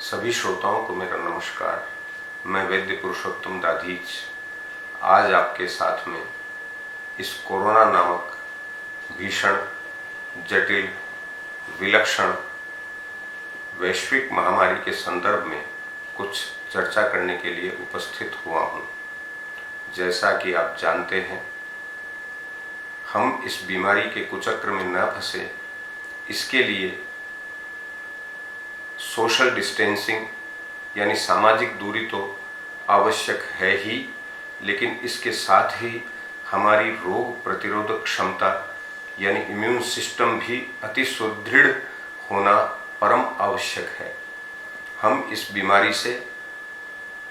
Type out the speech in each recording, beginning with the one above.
सभी श्रोताओं को मेरा नमस्कार। मैं वैद्य पुरुषोत्तम दाधीच आज आपके साथ में इस कोरोना नामक भीषण, जटिल, विलक्षण वैश्विक महामारी के संदर्भ में कुछ चर्चा करने के लिए उपस्थित हुआ हूँ। जैसा कि आप जानते हैं, हम इस बीमारी के कुचक्र में न फंसे, इसके लिए सोशल डिस्टेंसिंग यानी सामाजिक दूरी तो आवश्यक है ही, लेकिन इसके साथ ही हमारी रोग प्रतिरोधक क्षमता यानी इम्यून सिस्टम भी अति सुदृढ़ होना परम आवश्यक है। हम इस बीमारी से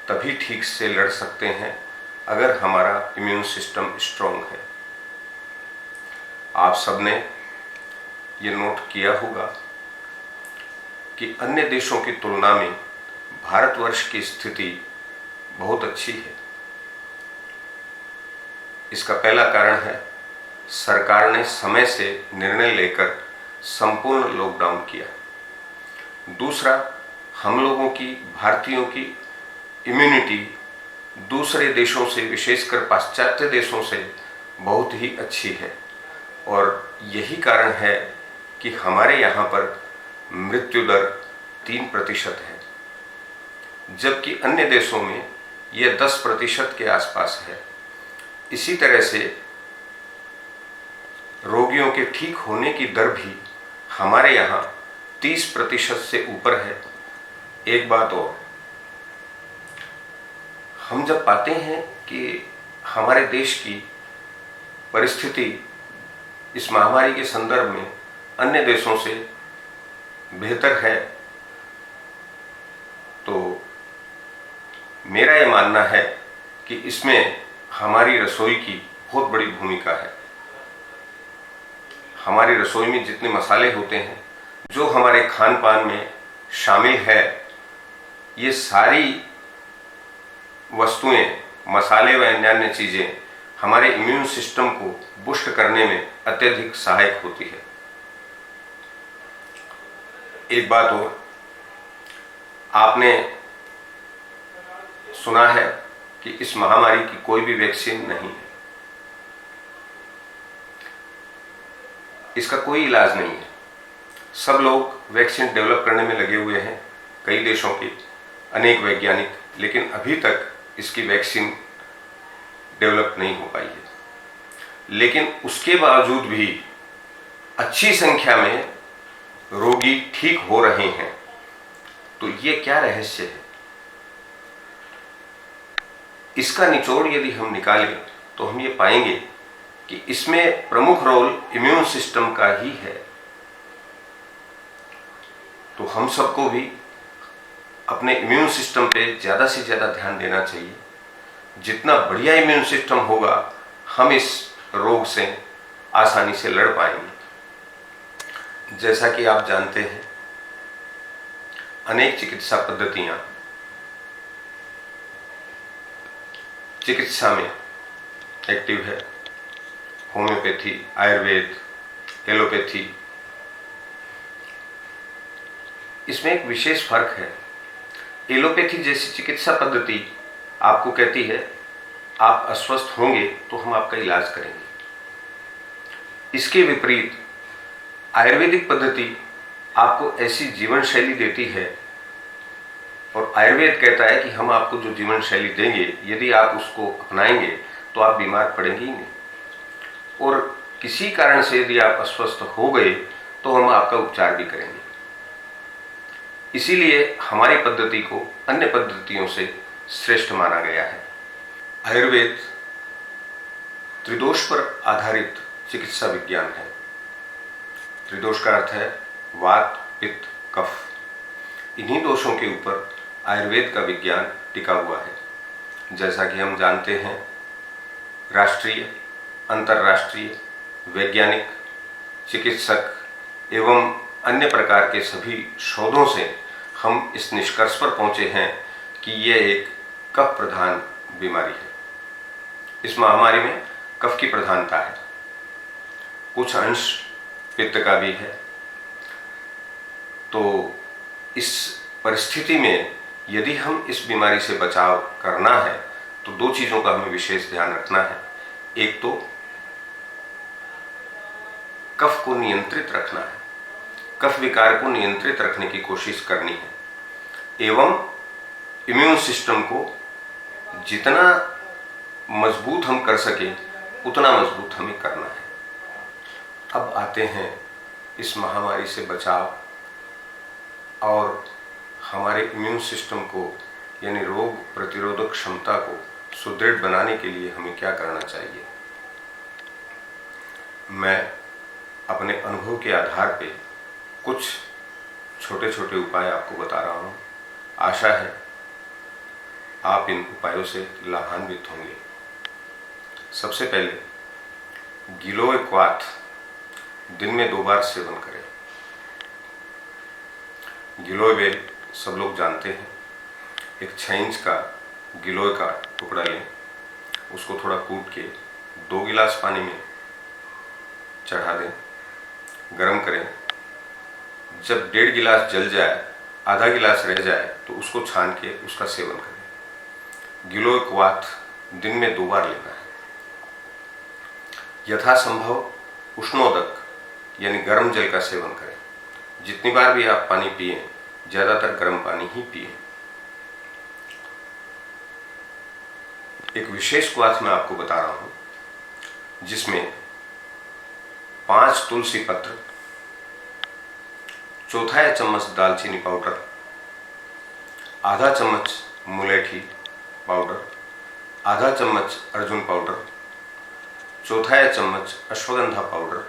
तभी ठीक से लड़ सकते हैं अगर हमारा इम्यून सिस्टम स्ट्रांग है। आप सबने ये नोट किया होगा कि अन्य देशों की तुलना में भारतवर्ष की स्थिति बहुत अच्छी है। इसका पहला कारण है, सरकार ने समय से निर्णय लेकर संपूर्ण लॉकडाउन किया। दूसरा, हम लोगों की, भारतीयों की इम्यूनिटी दूसरे देशों से, विशेषकर पाश्चात्य देशों से बहुत ही अच्छी है और यही कारण है कि हमारे यहाँ पर मृत्यु दर 3% है, जबकि अन्य देशों में यह 10% के आसपास है। इसी तरह से रोगियों के ठीक होने की दर भी हमारे यहाँ 30% से ऊपर है। एक बात और, हम जब पाते हैं कि हमारे देश की परिस्थिति इस महामारी के संदर्भ में अन्य देशों से बेहतर है, तो मेरा ये मानना है कि इसमें हमारी रसोई की बहुत बड़ी भूमिका है। हमारी रसोई में जितने मसाले होते हैं, जो हमारे खान पान में शामिल है, ये सारी वस्तुएं, मसाले व अन्य चीज़ें हमारे इम्यून सिस्टम को बूस्ट करने में अत्यधिक सहायक होती है। एक बात और, आपने सुना है कि इस महामारी की कोई भी वैक्सीन नहीं है, इसका कोई इलाज नहीं है। सब लोग वैक्सीन डेवलप करने में लगे हुए हैं, कई देशों के अनेक वैज्ञानिक, लेकिन अभी तक इसकी वैक्सीन डेवलप नहीं हो पाई है। लेकिन उसके बावजूद भी अच्छी संख्या में रोगी ठीक हो रहे हैं। तो ये क्या रहस्य है? इसका निचोड़ यदि हम निकालें तो हम ये पाएंगे कि इसमें प्रमुख रोल इम्यून सिस्टम का ही है। तो हम सबको भी अपने इम्यून सिस्टम पे ज़्यादा से ज़्यादा ध्यान देना चाहिए। जितना बढ़िया इम्यून सिस्टम होगा, हम इस रोग से आसानी से लड़ पाएंगे। जैसा कि आप जानते हैं, अनेक चिकित्सा पद्धतियां चिकित्सा में एक्टिव है। Homeopathy, Ayurveda, allopathy. इसमें एक विशेष फर्क है। एलोपैथी जैसी चिकित्सा पद्धति आपको कहती है, आप अस्वस्थ होंगे तो हम आपका इलाज करेंगे। इसके विपरीत आयुर्वेदिक पद्धति आपको ऐसी जीवन शैली देती है, और आयुर्वेद कहता है कि हम आपको जो जीवन शैली देंगे, यदि आप उसको अपनाएंगे तो आप बीमार पड़ेंगे ही नहीं, और किसी कारण से यदि आप अस्वस्थ हो गए तो हम आपका उपचार भी करेंगे। इसीलिए हमारी पद्धति को अन्य पद्धतियों से श्रेष्ठ माना गया है। आयुर्वेद त्रिदोष पर आधारित चिकित्सा विज्ञान है। त्रिदोष का अर्थ है वात, पित्त, कफ। इन्हीं दोषों के ऊपर आयुर्वेद का विज्ञान टिका हुआ है। जैसा कि हम जानते हैं, राष्ट्रीय, अंतर्राष्ट्रीय वैज्ञानिक, चिकित्सक एवं अन्य प्रकार के सभी शोधों से हम इस निष्कर्ष पर पहुंचे हैं कि यह एक कफ प्रधान बीमारी है। इस महामारी में कफ की प्रधानता है, कुछ अंश पित्त का भी है। तो इस परिस्थिति में यदि हम इस बीमारी से बचाव करना है तो दो चीज़ों का हमें विशेष ध्यान रखना है। एक तो कफ को नियंत्रित रखना है, कफ विकार को नियंत्रित रखने की कोशिश करनी है, एवं इम्यून सिस्टम को जितना मजबूत हम कर सके उतना मजबूत हमें करना है। अब आते हैं इस महामारी से बचाव और हमारे इम्यून सिस्टम को यानी रोग प्रतिरोधक क्षमता को सुदृढ़ बनाने के लिए हमें क्या करना चाहिए। मैं अपने अनुभव के आधार पे कुछ छोटे छोटे उपाय आपको बता रहा हूँ। आशा है आप इन उपायों से लाभान्वित होंगे। सबसे पहले गिलोय क्वाथ दिन में 2 बार सेवन करें। गिलोय बेल सब लोग जानते हैं। एक 6 इंच का गिलोय का टुकड़ा लें, उसको थोड़ा कूट के 2 गिलास पानी में चढ़ा दें, गरम करें। जब 1.5 गिलास जल जाए, आधा गिलास रह जाए तो उसको छान के उसका सेवन करें। गिलोय क्वाथ दिन में 2 बार लेना है। यथासंभव उष्णोदक यानी गर्म जल का सेवन करें। जितनी बार भी आप पानी पिएं, ज़्यादातर गर्म पानी ही पिएं। एक विशेष क्वाथ मैं आपको बता रहा हूं जिसमें 5 तुलसी पत्र, 1/4 चम्मच दालचीनी पाउडर, आधा चम्मच मुलेठी पाउडर, आधा चम्मच अर्जुन पाउडर, 1/4 चम्मच अश्वगंधा पाउडर,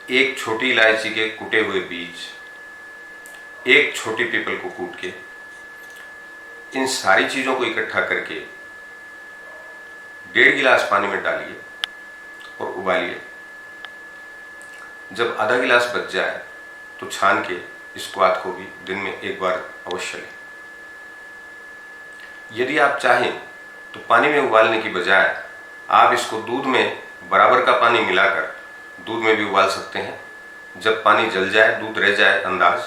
1 छोटी इलायची के कुटे हुए बीज, 1 छोटी पीपल को कूट के, इन सारी चीज़ों को इकट्ठा करके 1.5 गिलास पानी में डालिए और उबालिए। जब आधा गिलास बच जाए तो छान के इस क्वाथ को भी दिन में 1 बार अवश्य लें। यदि आप चाहें तो पानी में उबालने की बजाय आप इसको दूध में बराबर का पानी मिलाकर दूध में भी उबाल सकते हैं। जब पानी जल जाए, दूध रह जाए अंदाज,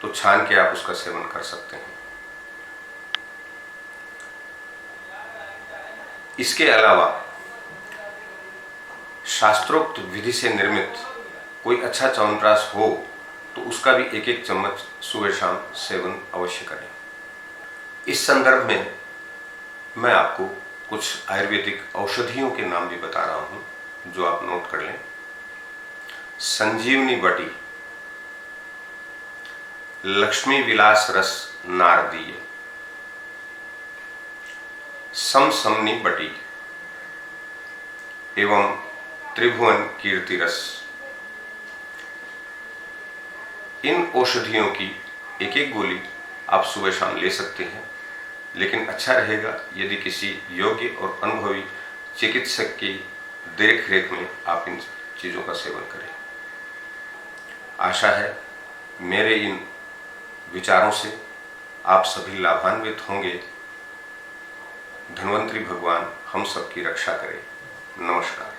तो छान के आप उसका सेवन कर सकते हैं। इसके अलावा शास्त्रोक्त विधि से निर्मित कोई अच्छा च्यवनप्राश हो तो उसका भी 1-1 चम्मच सुबह शाम सेवन अवश्य करें। इस संदर्भ में मैं आपको कुछ आयुर्वेदिक औषधियों के नाम भी बता रहा हूं जो आप नोट कर लें। संजीवनी बटी, लक्ष्मी विलास रस नारदीय, समसमनी बटी एवं त्रिभुवन कीर्ति रस। इन औषधियों की 1-1 गोली आप सुबह शाम ले सकते हैं, लेकिन अच्छा रहेगा यदि किसी योग्य और अनुभवी चिकित्सक की देखरेख में आप इन चीज़ों का सेवन करें। आशा है मेरे इन विचारों से आप सभी लाभान्वित होंगे। धन्वंतरी भगवान हम सबकी रक्षा करें। नमस्कार।